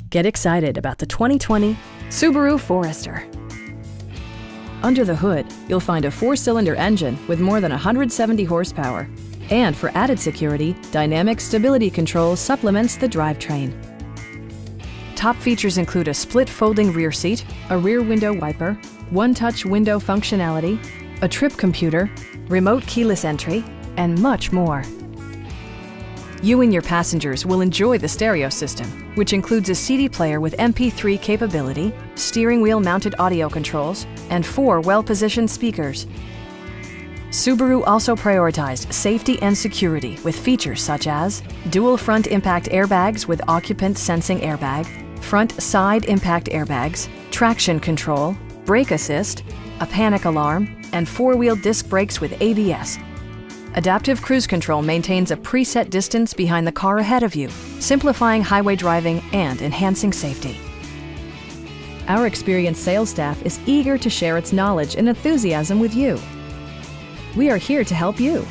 Get excited about the 2020 Subaru Forester. Under the hood, you'll find a 4-cylinder engine with more than 170 horsepower. And for added security, dynamic stability control supplements the drivetrain. Top features include a split folding rear seat, a rear window wiper, one-touch window functionality, a trip computer, remote keyless entry, and much more. You and your passengers will enjoy the stereo system, which includes a CD player with MP3 capability, steering wheel mounted audio controls, and 4 well-positioned speakers. Subaru also prioritized safety and security with features such as dual front impact airbags with occupant sensing airbag, front side impact airbags, traction control, brake assist, a panic alarm, and 4-wheel disc brakes with ABS. Adaptive Cruise Control maintains a preset distance behind the car ahead of you, simplifying highway driving and enhancing safety. Our experienced sales staff is eager to share its knowledge and enthusiasm with you. We are here to help you.